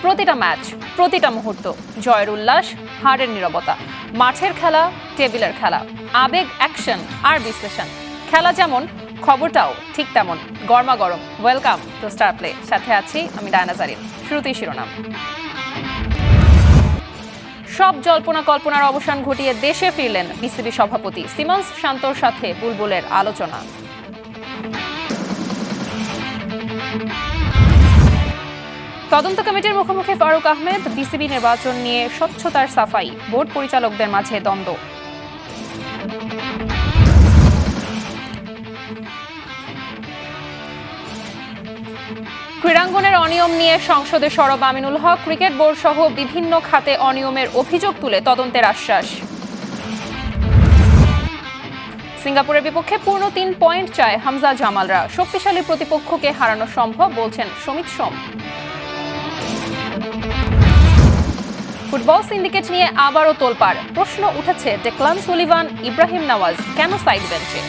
প্রতিটা ম্যাচ, প্রতিটা মুহূর্ত, জয়ের উল্লাস, হারের নীরবতা, মাঠের খেলা, টেবিলের খেলা, আবেগ, অ্যাকশন আর বিশ্লেষণ। খেলা যেমন, খবরটাও ঠিক তেমন গরমাগরম। ওয়েলকাম টু স্টার প্লে, সাথে আছি আমি ডায়না জারিন। শুরুতেই শিরোনাম। সব জল্পনা কল্পনার অবসান ঘটিয়ে দেশে ফিরলেন বিসিবি সভাপতি। সিমন্স শান্তর সাথে বুলবুলের আলোচনা। তদন্ত কমিটির মুখোমুখি ফারুক আহমেদ। বিসিবি নির্বাচন নিয়ে স্বচ্ছতার সাফাই, বোর্ড পরিচালকদের মাঝে দ্বন্দ্ব। ক্রীড়াঙ্গনের অনিয়ম নিয়ে সংসদে সরব আমিনুল হক। ক্রিকেট বোর্ড সহ বিভিন্ন খাতে অনিয়মের অভিযোগ তুলে তদন্তের আশ্বাস। সিঙ্গাপুরের বিপক্ষে পূর্ণ 3 পয়েন্ট চায় হামজা জামালরা। শক্তিশালী প্রতিপক্ষকে হারানো সম্ভব বলছেন সমিত সোম। ফুটবল সিন্ডিকেট নিয়ে আবারও তোলপাড়। প্রশ্ন উঠেছে, ডেকলান সুলিভান, ইব্রাহিম নওয়াজ কেন সাইড বেঞ্চে?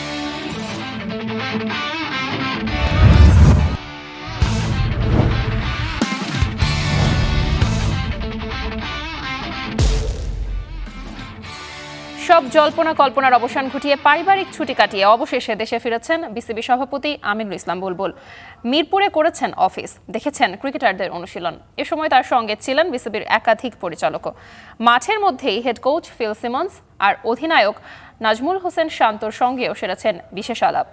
সব জল্পনা কল্পনার অবসান ঘটিয়ে পারিবারিক ছুটি কাটিয়ে অবশেষে দেশে ফিরেছেন বিসিবি সভাপতি আমিনুল ইসলাম বুলবুল। মিরপুরে করেছেন অফিস, দেখেছেন ক্রিকেটারদের অনুশীলন। এ সময় তার সঙ্গে ছিলেন বিসিবির একাধিক পরিচালকও। মাঠের মধ্যেই হেড কোচ ফিল সিমন্স আর অধিনায়ক নাজমুল হোসেন শান্তর সঙ্গেও সেরেছেন বিশেষ আলাপ।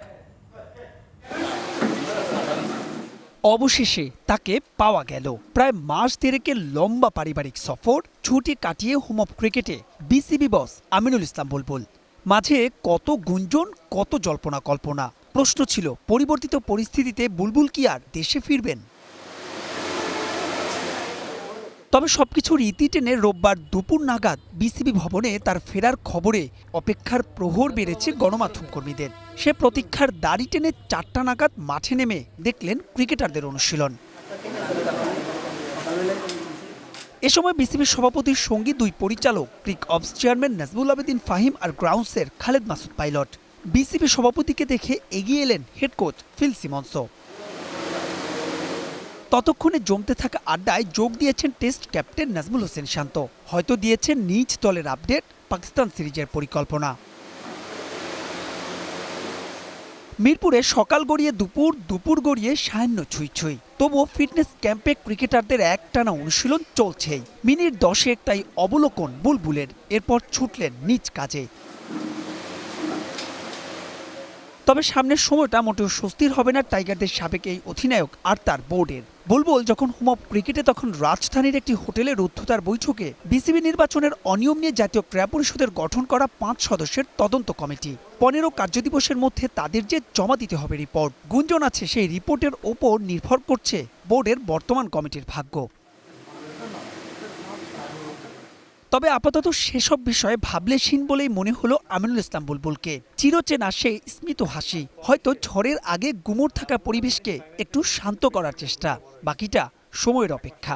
অবশেষে তাকে পাওয়া গেল। প্রায় মাস দেড়েকের লম্বা পারিবারিক সফর, ছুটি কাটিয়ে হোম অফ ক্রিকেটে বিসিবি বস আমিনুল ইসলাম বুলবুল। মাঝে কত গুঞ্জন, কত জল্পনা কল্পনা। প্রশ্ন ছিল, পরিবর্তিত পরিস্থিতিতে বুলবুল কি আর দেশে ফিরবেন? তবে সবকিছুর ইতি টেনে রোববার দুপুর নাগাদ বিসিবি ভবনে তার ফেরার খবরে অপেক্ষার প্রহর বেড়েছে গণমাধ্যম কর্মীদের। সে প্রতীক্ষার দাড়ি টেনে 4টা নাগাদ মাঠে নেমে দেখলেন ক্রিকেটারদের অনুশীলন। এ সময় বিসিবির সভাপতির সঙ্গী 2 পরিচালক, ক্রিক অবস চেয়ারম্যান নাজমুল আবেদিন ফাহিম আর গ্রাউন্ডসের খালেদ মাসুদ পাইলট। বিসিবি সভাপতিকে দেখে এগিয়ে এলেন হেড কোচ ফিল সিমন্সও। ততক্ষণে জমতে থাকা আড্ডায় যোগ দিয়েছেন টেস্ট ক্যাপ্টেন নাজমুল হোসেন শান্ত। হয়তো দিয়েছেন নিজ দলের আপডেট, পাকিস্তান সিরিজের পরিকল্পনা। মিরপুরে সকাল গড়িয়ে দুপুর, দুপুর গড়িয়ে সায়াহ্ন ছুঁই ছুঁই। তবুও ফিটনেস ক্যাম্পে ক্রিকেটারদের একটানা অনুশীলন চলছেই। মিনিট 10 তাই অবলোকন বুলবুলের। এরপর ছুটলেন নিজ কাজে। তবে সামনের সময়টা মোটেও স্বস্তির হবে না টাইগারদের সাবেক এই অধিনায়ক আর তার বোর্ডের। বুলবুল যখন হোম অফ ক্রিকেটে, তখন রাজধানীর একটি হোটেলে রুদ্ধতার বৈঠকে বিসিবি নির্বাচনের অনিয়ম নিয়ে জাতীয় ক্রীড়া পরিষদের গঠন করা 5 সদস্যের তদন্ত কমিটি। 15 কার্যদিবসের মধ্যে তাদের যে জমা দিতে হবে রিপোর্ট। গুঞ্জন আছে সেই রিপোর্টের ওপর নির্ভর করছে বোর্ডের বর্তমান কমিটির ভাগ্য। তবে আপাতত সেসব বিষয়ে ভাবলেশীন বলেই মনে হলো আমিনুল ইসলাম বুলবুলকে। চিরচেনা সে স্মিত হাসি, হয়তো ঝড়ের আগে গুমর থাকা পরিবেশকে একটু শান্ত করার চেষ্টা। বাকিটা সময়ের অপেক্ষা।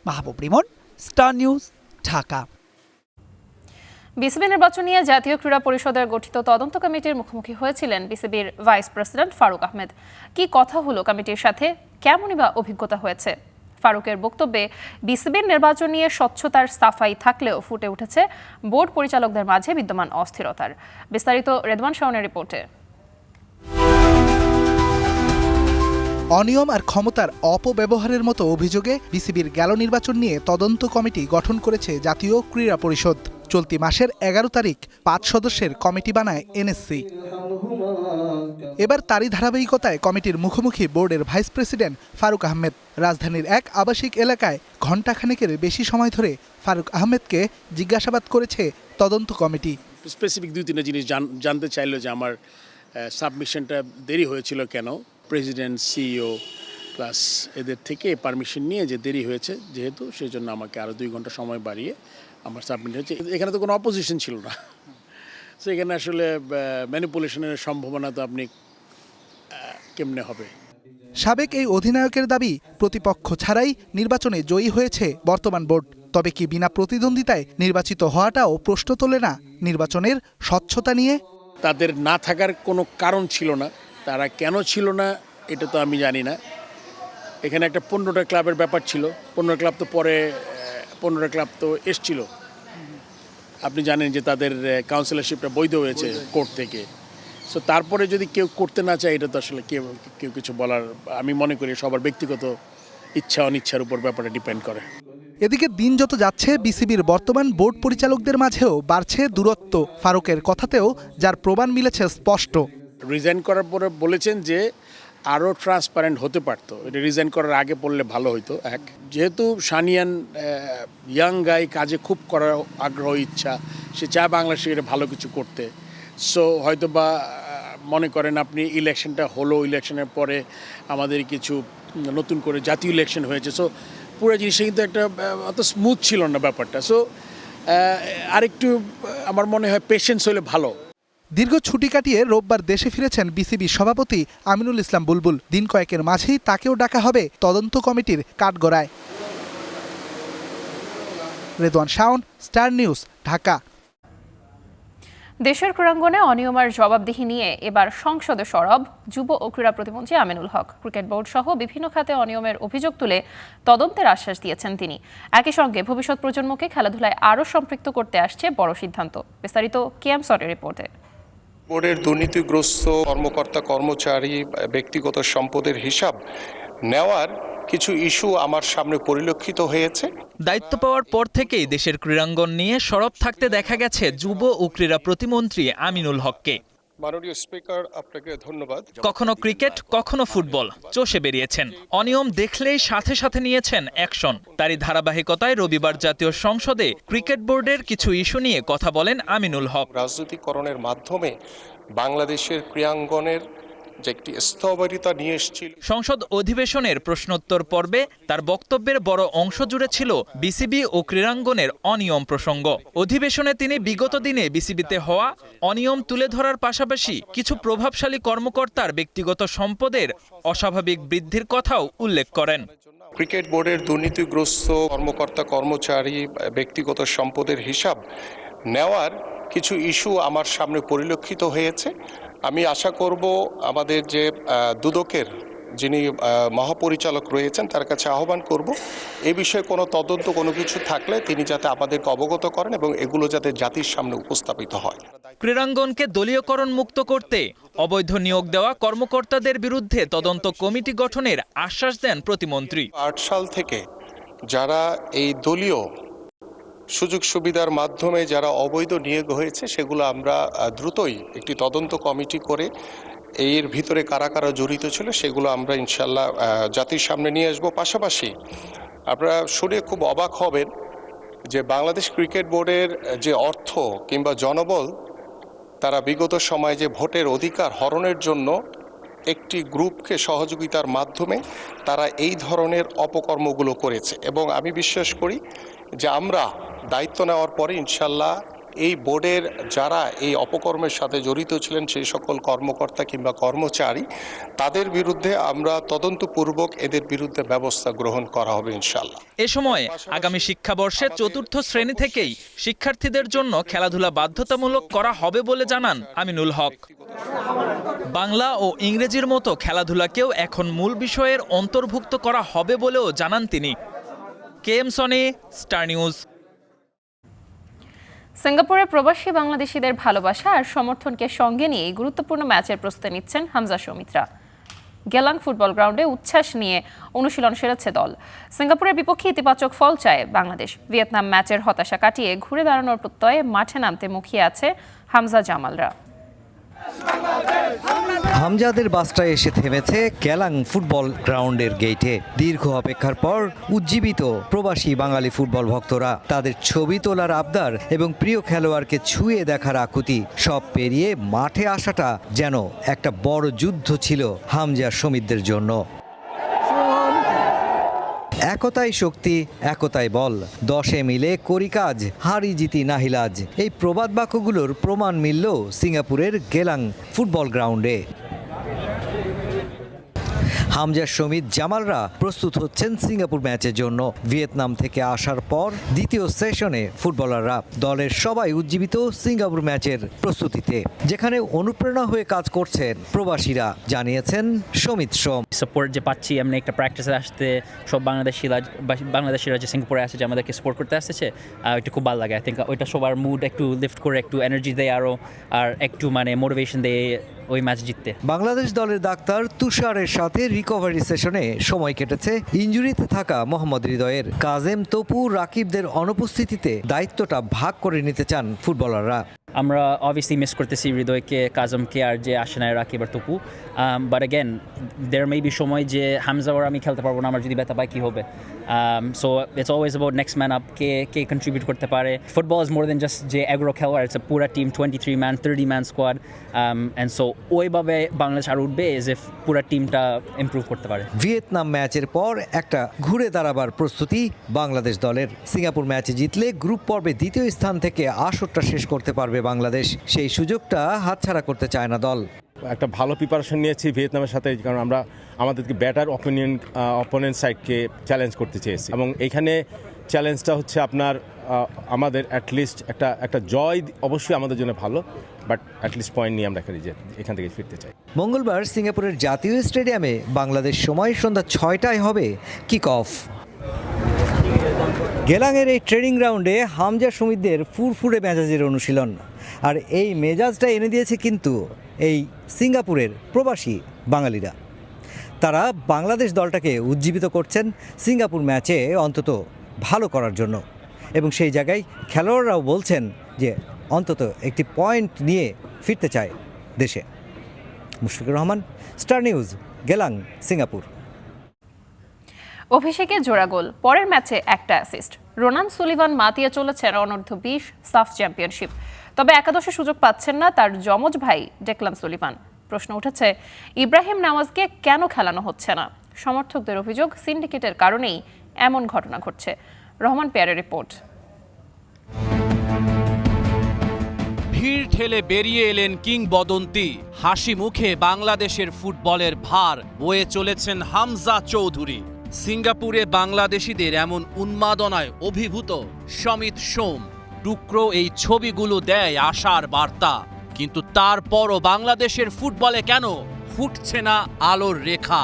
Mahbub Rimon, star news, Dhaka. BCB নির্বাচন নিয়ে জাতীয় ক্রীড়া পরিষদের গঠিত তদন্ত কমিটির মুখোমুখি হয়েছিলেন বিসিবির ভাইস প্রেসিডেন্ট ফারুক আহমেদ। কি কথা হলো কমিটির সাথে, কেমনই বা অভিজ্ঞতা হয়েছে? ফারুকের বক্তব্যে বিসিবির নির্বাচন নিয়ে স্বচ্ছতার সাফাই থাকলেও ফুটে উঠেছে বোর্ড পরিচালকদের মাঝে বিদ্যমান অস্থিরতার। বিস্তারিত রেদওয়ান শাওনের রিপোর্টে। অনিয়ম আর ক্ষমতার অপব্যবহারের মতো অভিযোগে বিসিবির গেল নির্বাচন নিয়ে তদন্ত কমিটি গঠন করেছে জাতীয় ক্রীড়া পরিষদ। চলতি মাসের 11 তারিখ 5 সদস্যের কমিটি বানায় এনএসসি। এবার তারই ধারাবাহিকতায় কমিটির মুখোমুখি বোর্ডের ভাইস প্রেসিডেন্ট ফারুক আহমেদ। রাজধানীর এক আবাসিক এলাকায় ঘণ্টাখানেকের বেশি সময় ধরে ফারুক আহমেদকে জিজ্ঞাসাবাদ করেছে তদন্ত কমিটি। স্পেসিফিক 2-3 জিনিস জানতে চাইলো যে আমার সাবমিশনটা দেরি হয়েছিল কেন। প্রেসিডেন্ট, সিইও প্লাস এদের থেকে পারমিশন নিয়ে যে দেরি হয়েছে যেহেতু, সেই জন্য আমাকে আরও 2 ঘন্টা সময় বাড়িয়ে আমার সাবমিট হয়েছে। এখানে তো কোনো অপোজিশন ছিল না, সো এখানে আসলে ম্যানিপুলেশনের সম্ভাবনা তো আপনি কেমনে হবে। সাবেক এই অধিনায়কের দাবি, প্রতিপক্ষ ছাড়াই নির্বাচনে জয়ী হয়েছে বর্তমান বোর্ড। তবে কি বিনা প্রতিদ্বন্দ্বিতায় নির্বাচিত হওয়াটাও প্রশ্ন তোলে না নির্বাচনের স্বচ্ছতা নিয়ে? তাদের না থাকার কোনো কারণ ছিল না, তারা কেন ছিল না এটা তো আমি জানি না। এখানে একটা 15টা ক্লাবের ব্যাপার ছিল। 15 ক্লাব তো পরে 15টা ক্লাব তো এসছিল। আপনি জানেন যে তাদের কাউন্সিলরশিপটা বৈধ হয়েছে কোর্ট থেকে। সো তারপরে যদি কেউ করতে না চায়, এটা তো আসলে কেউ কিছু বলার, আমি মনে করি সবার ব্যক্তিগত ইচ্ছা অনিচ্ছার উপর ব্যাপারটা ডিপেন্ড করে। এদিকে দিন যত যাচ্ছে বিসিবির বর্তমান বোর্ড পরিচালকদের মাঝেও বাড়ছে দূরত্ব। ফারুকের কথাতেও যার প্রমাণ মিলেছে স্পষ্ট। রিজাইন করার পরে বলেছেন যে আরও ট্রান্সপারেন্ট হতে পারতো, এটা রিজাইন করার আগে পড়লে ভালো হতো। এক, যেহেতু সানিয়ান ইয়াং গাই, কাজে খুব করার আগ্রহ ইচ্ছা, সে চায় বাংলাদেশে এটা ভালো কিছু করতে। সো হয়তো বা মনে করেন আপনি ইলেকশনটা হলো, ইলেকশনের পরে আমাদের কিছু নতুন করে জাতীয় ইলেকশন হয়েছে। সো পুরো জিনিসটা কিন্তু একটা অত স্মুথ ছিল না ব্যাপারটা। সো আরেকটু আমার মনে হয় পেশেন্স হলে ভালো। দীর্ঘ ছুটি কাটিয়ে রোববার দেশে ফিরেছেন বিসিবি সভাপতি আমিনুল ইসলাম বুলবুল। দিন কয়েকের মাঝেই তাকেও ডাকা হবে তদন্ত কমিটির কাঠগড়ায়। Redwan Shaon, star news, Dhaka. দেশের ক্রীড়াঙ্গনে অনিয়ম আর জবাবদিহি নিয়ে এবার সংসদে সরব যুব ও ক্রীড়া প্রতিমন্ত্রী আমিনুল হক। ক্রিকেট বোর্ড সহ বিভিন্ন খাতে অনিয়মের অভিযোগ তুলে তদন্তের আশ্বাস দিয়েছেন তিনি। একই সঙ্গে ভবিষ্যৎ প্রজন্মকে খেলাধুলায় আরও সম্পৃক্ত করতে আসছে বড় সিদ্ধান্ত। বিস্তারিত কেএম সরের রিপোর্টে। বোর্ডের দুর্নীতিগ্রস্ত কর্মকর্তা কর্মচারী ব্যক্তিগত সম্পদের হিসাব নেওয়ার কিছু ইস্যু আমার সামনে পরিলক্ষিত হয়েছে। দায়িত্ব পাওয়ার পর থেকেই দেশের ক্রীড়াঙ্গন নিয়ে সরব থাকতে দেখা গেছে যুব ও ক্রীড়া প্রতিমন্ত্রী আমিনুল হককে। মাননীয় স্পিকার, আপনাকে ধন্যবাদ। কখনো ক্রিকেট, কখনো ফুটবল চষে বেরিয়েছেন। অনিয়ম দেখলেই সাথে সাথে নিয়েছেন অ্যাকশন। তারই ধারাবাহিকতায় রবিবার জাতীয় সংসদে ক্রিকেট বোর্ডের কিছু ইস্যু নিয়ে কথা বলেন আমিনুল হক। রাজনীতিকরণের মাধ্যমে বাংলাদেশের ক্রীড়াঙ্গনের যে একটি স্থবিরতা নিয়ে এসেছিল। সংসদ অধিবেশনের প্রশ্নোত্তর পর্বে তার বক্তব্যের বড় অংশ জুড়ে ছিল বিসিবি ও ক্রীড়াঙ্গনের অনিয়ম প্রসঙ্গ। অধিবেশনে তিনি বিগত দিনে বিসিবিতে হওয়া অনিয়ম তুলে ধরার পাশাপাশি কিছু প্রভাবশালী কর্মকর্তার ব্যক্তিগত সম্পদের অস্বাভাবিক বৃদ্ধির কথাও উল্লেখ করেন। ক্রিকেট বোর্ডের দুর্নীতিগ্রস্ত কর্মকর্তা কর্মচারী ব্যক্তিগত সম্পদের হিসাব নেওয়ার কিছু ইস্যু আমার সামনে পরিলক্ষিত হয়েছে। আমি আশা করব আমাদের যে দুদকের যিনি মহাপরিচালক রয়েছেন তার কাছে আহ্বান করব এই বিষয়ে কোনো তদন্ত কোনো কিছু থাকলে তিনি যাতে আমাদেরকে অবগত করেন এবং এগুলো যাতে জাতির সামনে উপস্থাপিত হয়। ক্রীড়াঙ্গনকে দলীয়করণ মুক্ত করতে অবৈধ নিয়োগ দেওয়া কর্মকর্তাদের বিরুদ্ধে তদন্ত কমিটি গঠনের আশ্বাস দেন প্রতিমন্ত্রী। 8 সাল থেকে যারা এই দলীয় সুযোগ সুবিধার মাধ্যমে যারা অবৈধ নিয়োগ হয়েছে সেগুলো আমরা দ্রুতই একটি তদন্ত কমিটি করে এর ভিতরে কারা কারা জড়িত ছিল সেগুলো আমরা ইনশাল্লাহ জাতির সামনে নিয়ে আসবো। পাশাপাশি আপনারা শুনে খুব অবাক হবেন যে বাংলাদেশ ক্রিকেট বোর্ডের যে অর্থ কিংবা জনবল তারা বিগত সময়ে যে ভোটের অধিকার হরণের জন্য একটি গ্রুপকে সহযোগিতার মাধ্যমে তারা এই ধরনের অপকর্মগুলো করেছে এবং আমি বিশ্বাস করি যে আমরা দায়িত্ব নেওয়ার পরে ইনশাল্লাহ এই বোর্ডের যারা এই অপকর্মের সাথে জড়িত ছিলেন সেই সকল কর্মকর্তা কিংবা কর্মচারী তাদের বিরুদ্ধে আমরা তদন্তপূর্বক এদের বিরুদ্ধে ব্যবস্থা গ্রহণ করা হবে ইনশাল্লাহ। এ সময় আগামী শিক্ষাবর্ষে ৪র্থ শ্রেণী থেকেই শিক্ষার্থীদের জন্য খেলাধুলা বাধ্যতামূলক করা হবে বলে জানান আমিনুল হক। বাংলা ও ইংরেজির মতো খেলাধুলাকেও এখন মূল বিষয়ের অন্তর্ভুক্ত করা হবে বলেও জানান তিনি। KM Sony, star news. সিঙ্গাপুরে প্রবাসী বাংলাদেশিদের ভালোবাসা আর সমর্থনকে সঙ্গে নিয়ে গুরুত্বপূর্ণ ম্যাচের প্রস্তুতি নিচ্ছেন হামজা সৌমিত্রা। গেলাং ফুটবল গ্রাউন্ডে উচ্ছ্বাস নিয়ে অনুশীলন সেরেছে দল। সিঙ্গাপুরের বিপক্ষে ইতিবাচক ফল চায় বাংলাদেশ। ভিয়েতনাম ম্যাচের হতাশা কাটিয়ে ঘুরে দাঁড়ানোর প্রত্যয়ে মাঠে নামতে মুখিয়ে আছে হামজা জামালরা। হামজাদের বাসটা এসে থেমেছে গেলাং ফুটবল গ্রাউন্ডের গেটে। দীর্ঘ অপেক্ষার পর উজ্জীবিত প্রবাসী বাঙালি ফুটবল ভক্তরা। তাদের ছবি তোলার আবদার এবং প্রিয় খেলোয়াড়কে ছুঁয়ে দেখার আকুতি সব পেরিয়ে মাঠে আসাটা যেন একটা বড় যুদ্ধ ছিল হামজা সমিতদের জন্য। একতাই শক্তি, একতাই বল, 10 মিলে করি কাজ, হারি জিতি নাহিলাজ, এই প্রবাদ বাক্যগুলোর প্রমাণ মিলল সিঙ্গাপুরের গেলাং ফুটবল গ্রাউন্ডে। হামজা, শমিত, জামালরা প্রস্তুত হচ্ছেন সিঙ্গাপুর ম্যাচের জন্য। ভিয়েতনাম থেকে আসার পর দ্বিতীয় সেশনে ফুটবলাররা দলের সবাই উজ্জীবিত সিঙ্গাপুর ম্যাচের প্রস্তুতিতে, যেখানে অনুপ্রেরণা হয়ে কাজ করছেন প্রবাসীরা, জানিয়েছেন সমিত সোম। সাপোর্ট যে পাচ্ছি, এমনি একটা প্র্যাকটিসে আসতে সব বাংলাদেশিরা যে সিঙ্গাপুরে আসে, যে আমাদেরকে সাপোর্ট করতে আসছে, ওইটা খুব ভালো লাগে। আই থিঙ্ক ওইটা সবার মুড একটু লিফট করে, একটু এনার্জি দেয় আরও, আর একটু মানে মোটিভেশন দেয় ওই ম্যাচ জিততে। বাংলাদেশ দলের ডাক্তার তুষারের সাথে রিকভারি সেশনে সময় কেটেছে ইনজুরিতে থাকা মোহাম্মদ হৃদয়ের। কাজেম, তপু, রাকিবদের অনুপস্থিতিতে দায়িত্বটা ভাগ করে নিতে চান ফুটবলাররা। আমরা অবভিয়াসলি মিস করতেছি হৃদয়কে, কাজমকে, আর যে আসে না রাকিব আর Topu. But again there may be সময় যে হামজা ওর আমি খেলতে পারবো না, আমার যদি ব্যথা পাই কী হবে। So it's always about next man up, কে কন্ট্রিবিউট করতে পারে। Football is more than just যে এগারো খেলোয়াড়, ইটস পুরা team, 23 man, 30 man squad. And so ওইভাবে বাংলাদেশ আর উঠবে যে পুরা টিমটা ইমপ্রুভ করতে পারে। ভিয়েতনাম ম্যাচের পর একটা ঘুরে দাঁড়াবার প্রস্তুতি বাংলাদেশ দলের। সিঙ্গাপুর ম্যাচে জিতলে গ্রুপ পর্বে দ্বিতীয় স্থান থেকে আসরটা শেষ করতে পারবে বাংলাদেশ। সেই সুযোগটা হাতছাড়া করতে চায় না দল। একটা ভালো প্রিপারেশন নিয়েছি ভিয়েতনামের সাথে, কারণ আমরা আমাদেরকে ব্যাটার অপোনেন্ট সাইডকে চ্যালেঞ্জ করতে চেয়েছি, এবং এইখানে চ্যালেঞ্জটা হচ্ছে আপনার আমাদের অ্যাটলিস্ট একটা জয় অবশ্যই আমাদের জন্য ভালো, বাট অ্যাটলিস্ট পয়েন্ট নিয়ে আমরা এখান থেকে ফিরতে চাই। মঙ্গলবার সিঙ্গাপুরের জাতীয় স্টেডিয়ামে বাংলাদেশ সময় সন্ধ্যা 6টায় হবে কিক অফ। গেলাংয়ের এই ট্রেনিং গ্রাউন্ডে হামজা, শমিতদের ফুরফুরে মেজাজের অনুশীলন, আর এই মেজাজটা এনে দিয়েছে কিন্তু এই সিঙ্গাপুরের প্রবাসী বাঙালিরা। তারা বাংলাদেশ দলটাকে উজ্জীবিত করছেন সিঙ্গাপুর ম্যাচে অন্তত ভালো করার জন্য, এবং সেই জায়গায় খেলোয়াড়রাও বলছেন যে অন্তত একটি পয়েন্ট নিয়ে ফিরতে চায় দেশে। Mushfiqur Rahman, star news, Geylang, Singapore. অভিষেকে জোড়া গোল, পরের ম্যাচে একটা অ্যাসিস্ট। রোনান সুলিভান মাতিয়ে চলেছেন অনূর্ধ্ব 20 সাফ চ্যাম্পিয়নশিপ। তবে একাদশে সুযোগ পাচ্ছেন না তার যমজ ভাই ডেকলান সুলিভান। প্রশ্ন উঠেছে, ইব্রাহিম নেওয়াজকে কেন খেলানো হচ্ছে না? সমর্থকদের অভিযোগ, সিন্ডিকেটের কারণেই এমন ঘটনা ঘটছে। রহমান পেয়ারের রিপোর্ট। ভিড় ঠেলে বেরিয়ে এলেন কিংবদন্তি। হাসি মুখে বাংলাদেশের ফুটবলের ভার বয়ে চলেছেন হামজা চৌধুরী। সিঙ্গাপুরে বাংলাদেশিদের এমন উন্মাদনায় অভিভূত সমিত সোম। টুকরো এই ছবিগুলো দেয় আশার বার্তা, কিন্তু তারপরও বাংলাদেশের ফুটবলে কেন ফুটছে না আলোর রেখা?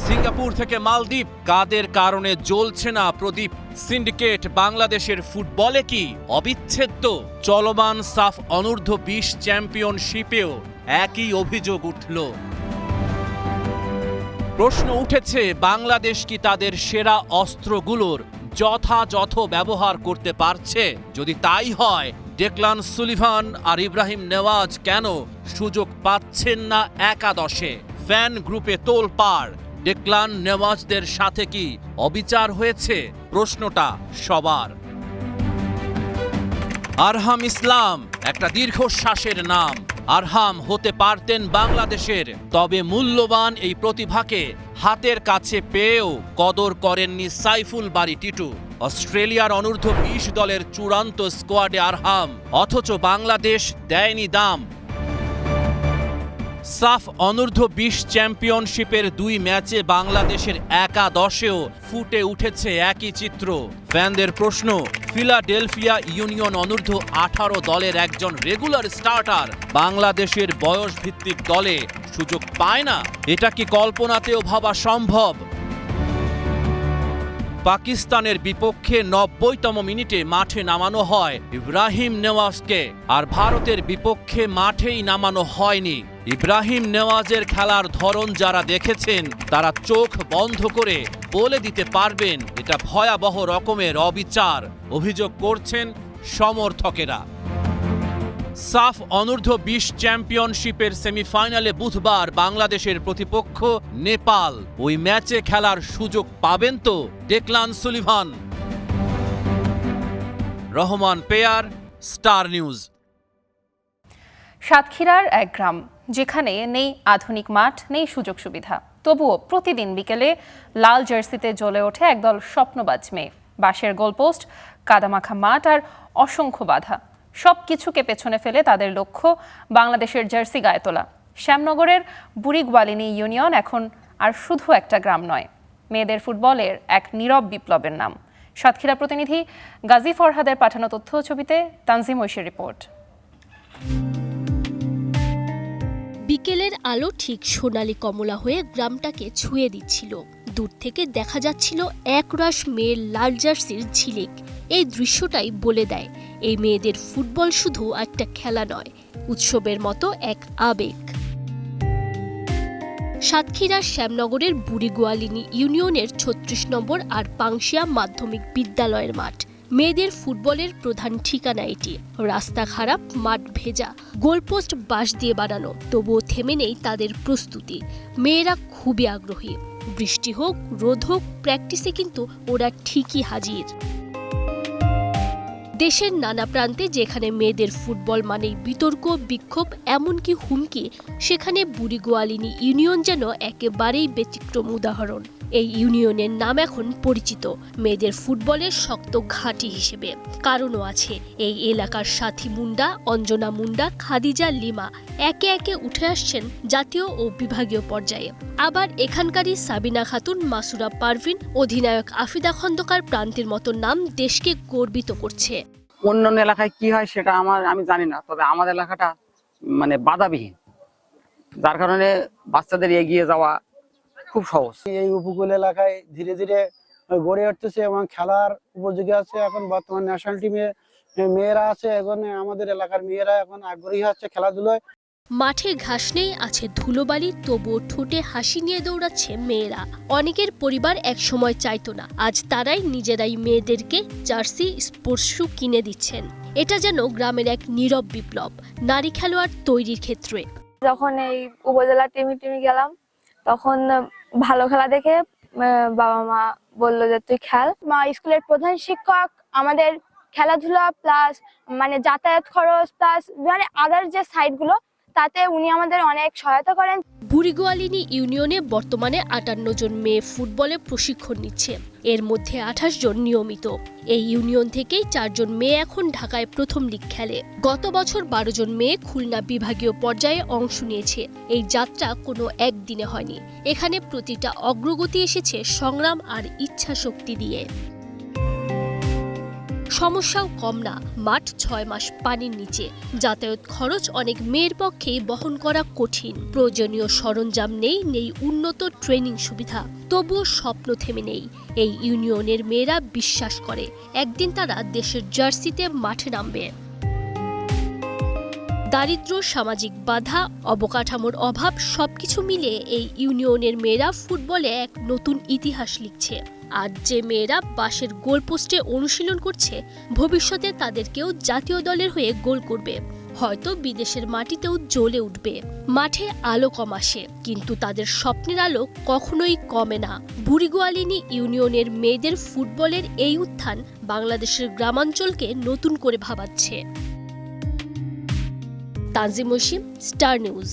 সিঙ্গাপুর থেকে মালদ্বীপ, কাদের কারণে জ্বলছে না প্রদীপ? সিন্ডিকেট বাংলাদেশের ফুটবলে কি অবিচ্ছেদ্য? চলমান সাফ অনূর্ধ্ব 20 চ্যাম্পিয়নশিপেও একই অভিযোগ উঠল। প্রশ্ন উঠেছে, বাংলাদেশ কি তাদের সেরা অস্ত্রগুলোর যথাযথ ব্যবহার করতে পারছে? যদি তাই হয়, ডেকলান সুলিভান আর ইব্রাহিম নেওয়াজ কেন সুযোগ পাচ্ছেন না একাদশে? ফ্যান গ্রুপে তোলপাড়, ডেকলান নেওয়াজদের সাথে কি অবিচার হয়েছে? প্রশ্নটা সবার। আরহাম ইসলাম একটা দীর্ঘশ্বাসের নাম। আরহাম হতে পারতেন বাংলাদেশের, তবে মূল্যবান এই প্রতিভাকে হাতের কাছে পেয়েও কদর করেননি সাইফুল বারী টিটু। অস্ট্রেলিয়ার অনূর্ধ্ব 20 দলের চূড়ান্ত স্কোয়াডে আরহাম, অথচ বাংলাদেশ দেয়নি দাম। সাফ অনূর্ধ্ব 20 চ্যাম্পিয়নশিপের 2 ম্যাচে বাংলাদেশের একাদশেও ফুটে উঠেছে একই চিত্র। ফ্যানদের প্রশ্ন, ফিলাডেলফিয়া ইউনিয়ন অনূর্ধ্ব 18 দলের একজন রেগুলার স্টার্টার বাংলাদেশের বয়সভিত্তিক দলে সুযোগ পায় না? এটা কি কল্পনাতেও ভাবা সম্ভব? পাকিস্তানের বিপক্ষে 90তম মিনিটে মাঠে নামানো হয় ইব্রাহিম নেওয়াজকে, আর ভারতের বিপক্ষে মাঠেই নামানো হয়নি। ইব্রাহিম নেওয়াজের খেলার ধরন যারা দেখেছেন তারা চোখ বন্ধ করে বলে দিতে পারবেন এটা ভয়াবহ রকমের অবিচার, অভিযোগ করছেন সমর্থকেরা। সাফ অনূর্ধ্ব 20 চ্যাম্পিয়নশিপের সেমিফাইনালে বুধবার বাংলাদেশের প্রতিপক্ষ নেপাল। ওই ম্যাচে খেলার সুযোগ পাবেন তো Declan Sullivan? Rahman pair, star news. সাতক্ষীরার এক গ্রাম, যেখানে নেই আধুনিক মাঠ, নেই সুযোগ সুবিধা, তবুও প্রতিদিন বিকেলে লাল জার্সিতে জ্বলে ওঠে একদল স্বপ্নবাজ মেয়ে। বাঁশের গোলপোস্ট, কাদামাখা মাঠ আর অসংখ্য বাধা। সব কিছুকে পেছনে ফেলে তাদের লক্ষ্য বাংলাদেশের জার্সি গায়ে তোলা। শ্যামনগরের বুড়িগোয়ালিনী ইউনিয়ন এখন আর শুধু একটা গ্রাম নয়, মেয়েদের ফুটবলের এক নীরব বিপ্লবের নাম। সাতক্ষীরা প্রতিনিধি গাজী ফরহাদের পাঠানো তথ্য ছবিতে তানজিম ঐশীর রিপোর্ট। বিকেলের আলো ঠিক সোনালী কমলা হয়ে গ্রামটাকে ছুঁয়ে দিচ্ছিল। দূর থেকে দেখা যাচ্ছিল একরাশ মেয়ের লাল জার্সির ঝিলিক। এই দৃশ্যটাই বলে দেয় এই মেয়েদের ফুটবল শুধু একটা খেলা নয়, উৎসবের মতো এক আবেগ। সাতক্ষীরার শ্যামনগরের বুড়িগোয়ালিনী ইউনিয়নের ৩৬ নম্বর আর পাংশিয়া মাধ্যমিক বিদ্যালয়ের মাঠ। মেয়েদের ফুটবলের প্রধান ঠিকানা এটি। রাস্তা খারাপ, মাঠ ভেজা, গোলপোস্ট বাঁশ দিয়ে বানানো, তবুও থেমে নেই তাদের প্রস্তুতি। মেয়েরা খুবই আগ্রহী। বৃষ্টি হোক, রোদ হোক, প্র্যাকটিসে কিন্তু ওরা ঠিকই হাজির। দেশের নানা প্রান্তে যেখানে মেয়েদের ফুটবল মানেই বিতর্ক, বিক্ষোভ, এমনকি হুমকি, সেখানে বুড়িগোয়ালিনী ইউনিয়ন যেন একেবারেই ব্যতিক্রম উদাহরণ। এই ইউনিয়নের নাম এখন পরিচিত মেয়েদের ফুটবলের শক্ত ঘাঁটি হিসেবে। কারণও আছে, এই এলাকার সাথী মুন্ডা, অঞ্জনা মুন্ডা, খাদিজা লিমা একে একে উঠে আসছেন জাতীয় ও বিভাগীয় পর্যায়ে। আবার এখানকারই সাবিনা খাতুন, মাসুরা পারভিন, অধিনায়ক আফিদা খন্দকার প্রান্তের মতো নাম দেশকে গর্বিত করছে। অন্যান্য এলাকায় কি হয় সেটা আমি জানি না, তবে আমাদের এলাকাটা মানে বাধাবিহীন, যার কারণে বাচ্চাদের এগিয়ে যাওয়া খুব সহজ। এই উপকূল এলাকায় ধীরে ধীরে গড়ে উঠতেছে এবং খেলার উপযোগী আছে। এখন বর্তমান ন্যাশনাল টিমে মেয়েরা আছে, এখন আমাদের এলাকার মেয়েরা এখন আগ্রহী হচ্ছে খেলাধুলায়। মাঠে ঘাস নেই, আছে ধুলোবালি, তবুও ঠোঁটে হাসি নিয়ে দৌড়াচ্ছে মেয়েরা। অনেকের পরিবার একসময় চাইতো না, আজ তারাই নিজেরাই মেয়েদেরকে জার্সি, স্পোর্টস শু কিনে দিচ্ছেন। এটা যেন গ্রামের এক নীরব বিপ্লব নারী খেলোয়াড় তৈরির ক্ষেত্রে। যখন এই উপজেলা টিমে গেলাম, তখন ভালো খেলা দেখে বাবা মা বললো যে তুই খেল। মা স্কুলের প্রধান শিক্ষক আমাদের খেলাধুলা প্লাস মানে যাতায়াত খরচ প্লাস মানে আদার যে সাইডগুলো, তাতে উনি আমাদের অনেক সহায়তা করেন। বুড়িগোয়ালিনী ইউনিয়নে বর্তমানে ৫৮ জন মেয়ে ফুটবলে প্রশিক্ষণ নিচ্ছে, এর মধ্যে ২৮ জন নিয়মিত। এই ইউনিয়ন থেকেই ৪ জন মেয়ে এখন ঢাকায় প্রথম লীগ খেলে। গত বছর ১২ জন মেয়ে খুলনা বিভাগীয় পর্যায়ে অংশ নিয়েছে। এই যাত্রা কোনো একদিনে হয়নি, এখানে প্রতিটা অগ্রগতি এসেছে সংগ্রাম আর ইচ্ছা শক্তি দিয়ে। সমস্যাও কম না, মাঠ ৬ মাস পানির নিচে, যাতায়াত খরচ অনেক মেয়ের পক্ষেই বহন করা কঠিন, প্রয়োজনীয় সরঞ্জাম নেই উন্নত ট্রেনিং সুবিধা। তবুও স্বপ্ন থেমে নেই। এই ইউনিয়নের মেয়েরা বিশ্বাস করে একদিন তারা দেশের জার্সিতে মাঠে নামবে। দারিদ্র্য, সামাজিক বাধা, অবকাঠামোর অভাব সবকিছু মিলিয়ে এই ইউনিয়নের মেয়েরা ফুটবলে এক নতুন ইতিহাস লিখছে। আর যে মেয়েরা বাঁশের গোলপোস্টে অনুশীলন করছে, ভবিষ্যতে তাদেরকেও জাতীয় দলের হয়ে গোল করবে, হয়তো বিদেশের মাটিতেও জ্বলে উঠবে। মাঠে আলো কম আসে, কিন্তু তাদের স্বপ্নের আলো কখনোই কমে না। বুড়িগোয়ালিনী ইউনিয়নের মেয়েদের ফুটবলের এই উত্থান বাংলাদেশের গ্রামাঞ্চলকে নতুন করে ভাবাচ্ছে। Tanjim Oishi, star news.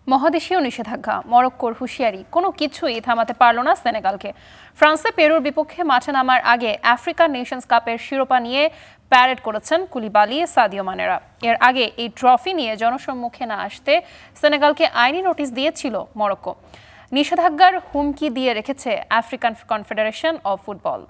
মহাদেশীয় নিষেধাজ্ঞা, মরক্কোর হুঁশিয়ারি, কোনো কিছুই থামাতে পারল না সেনেগালকে। ফ্রান্সে পেরুর বিপক্ষে মাঠে নামার আগে আফ্রিকান নেশনস কাপের শিরোপা নিয়ে প্যারেড করেছেন কুলিবালি, সাদিও মানেরা। এর আগে এই ট্রফি নিয়ে জনসম্মুখে না আসতে সেনেগালকে আইনি নোটিশ দিয়েছিল মরক্কো। নিষেধাজ্ঞার হুমকি দিয়ে রেখেছে আফ্রিকান কনফেডারেশন অব ফুটবল।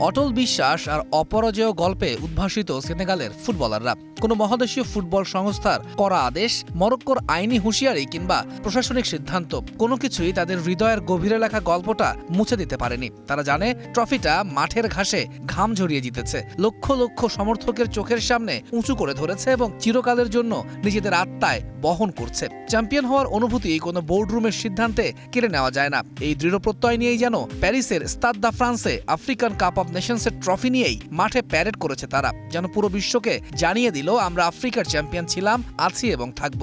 অটল বিশ্বাস আর অপরাজেয় গল্পে উদ্ভাসিত সেনেগালের ফুটবলাররা। কোনো মহাদেশীয় ফুটবল সংস্থার করা আদেশ, মরক্কোর আইনি হুঁশিয়ারি কিংবা প্রশাসনিক সিদ্ধান্ত, কোনো কিছুই তাদের হৃদয়ের গভীরে লেখা গল্পটা মুছে দিতে পারেনি। তারা জানে ট্রফিটা মাঠের ঘাসে ঘাম ঝরিয়ে জিতেছে, লক্ষ লক্ষ সমর্থকের চোখের সামনে উঁচু করে ধরেছে এবং চিরকালের জন্য নিজেদের আত্মায় বহন করছে। চ্যাম্পিয়ন হওয়ার অনুভূতি কোনো বোর্ডরুমের সিদ্ধান্তে কেড়ে নেওয়া যায় না। এই দৃঢ় প্রত্যয় নিয়েই যেন প্যারিসের স্তাদ দা ফ্রান্সে আফ্রিকান কাপ অব নেশনসের ট্রফি নিয়েই মাঠে প্যারেড করেছে তারা, যেন পুরো বিশ্বকে জানিয়ে দিল আমরা আফ্রিকার চ্যাম্পিয়ন ছিলাম, আছি এবং থাকব।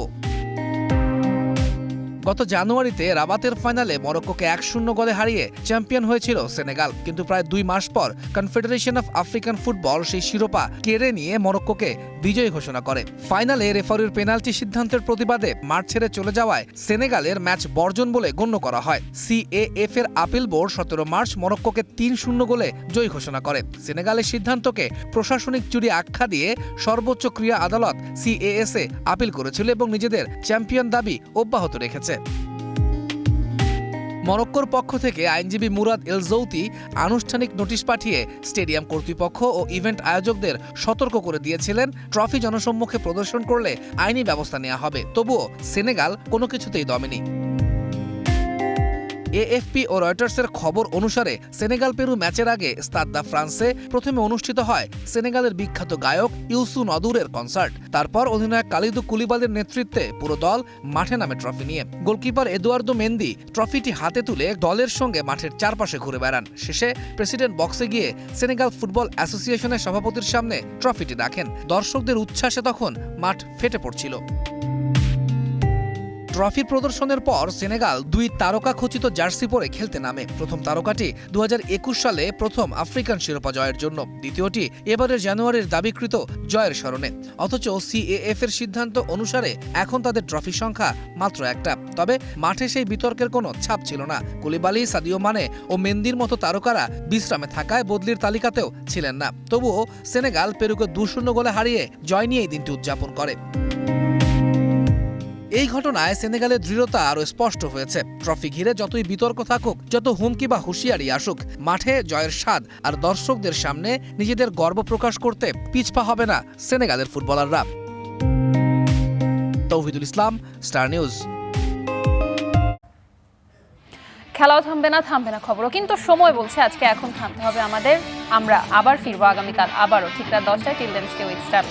গত জানুয়ারিতে রাবাতের ফাইনালে মরক্কোকে 1-0 গোলে হারিয়ে চ্যাম্পিয়ন হয়েছিল সেনেগাল, কিন্তু প্রায় 2 মাস পর কনফেডারেশন অফ আফ্রিকান ফুটবল সেই শিরোপা কেড়ে নিয়ে মরক্কোকে বিজয়ী ঘোষণা করে। ফাইনালে রেফারির পেনাল্টি সিদ্ধান্তের প্রতিবাদে মাঠ ছেড়ে চলে যাওয়ায় সেনেগালের ম্যাচ বর্জন বলে গণ্য করা হয়। CAF এর আপিল বোর্ড 17 মার্চ মরক্কোকে 3-0 গোলে জয়ী ঘোষণা করে। সেনেগালের সিদ্ধান্তকে প্রশাসনিক চুরি আখ্যা দিয়ে সর্বোচ্চ ক্রীড়া আদালত CAS এ আপিল করেছিল এবং নিজেদের চ্যাম্পিয়ন দাবি অব্যাহত রেখেছে। মরক্কোর পক্ষ থেকে আইনজীবী মুরাদ এল জৌতি আনুষ্ঠানিক নোটিশ পাঠিয়ে স্টেডিয়াম কর্তৃপক্ষ ও ইভেন্ট আয়োজকদের সতর্ক করে দিয়েছিলেন ট্রফি জনসম্মুখে প্রদর্শন করলে আইনি ব্যবস্থা নেওয়া হবে। তবুও সেনেগাল কোনো কিছুতেই দমেনি। AFP ও রয়টার্সের খবর অনুসারে সেনেগাল পেরু ম্যাচের আগে স্তাদ দা ফ্রান্সে প্রথমে অনুষ্ঠিত হয় সেনেগালের বিখ্যাত গায়ক ইউসু নদুরের কনসার্ট। তারপর অধিনায়ক কালিদু কুলিবালির নেতৃত্বে পুরো দল মাঠে নামে ট্রফি নিয়ে। গোলকিপার এদুয়ার্দো মেন্দি ট্রফিটি হাতে তুলে দলের সঙ্গে মাঠের চারপাশে ঘুরে বেড়ান। শেষে প্রেসিডেন্ট বক্সে গিয়ে সেনেগাল ফুটবল অ্যাসোসিয়েশনের সভাপতির সামনে ট্রফিটি রাখেন। দর্শকদের উচ্ছ্বাসে তখন মাঠ ফেটে পড়ছিল। ট্রফি প্রদর্শনের পর সেনেগাল 2 তারকা খচিত জার্সি পরে খেলতে নামে। প্রথম তারকাটি 2021 সালে প্রথম আফ্রিকান শিরোপা জয়ের জন্য, দ্বিতীয়টি এবারের জানুয়ারির দাবিকৃত জয়ের স্মরণে। অথচ CAF এর সিদ্ধান্ত অনুসারে এখন তাদের ট্রফি সংখ্যা মাত্র একটা। তবে মাঠে সেই বিতর্কের কোনো ছাপ ছিল না। কুলিবালি, সাদিও মানে ও মেন্দির মতো তারকারা বিশ্রামে থাকায় বদলির তালিকাতেও ছিলেন না। তবুও সেনেগাল পেরুকে 2-0 গোলে হারিয়ে জয় নিয়ে এই দিনটি উদযাপন করে। এই ঘটনায় সেনেগালের দৃঢ়তা আরও স্পষ্ট হয়েছে। ট্রফি ঘিরে যতই বিতর্ক থাকুক, যত হুমকি বা হুঁশিয়ারি আসুক, মাঠে জয়ের স্বাদ আর দর্শকদের সামনে নিজেদের গর্ব প্রকাশ করতে পিছপা হবে না সেনেগালের ফুটবলাররা। তৌহিদুল ইসলাম, স্টার নিউজ। খেলাও থামবে না খবরও, কিন্তু সময় বলছে আজকে এখন থামতে হবে আমাদের। আমরা আবার ফিরবো আগামীকাল, আবারও ঠিক রাত 10টায়। Till then stay with star.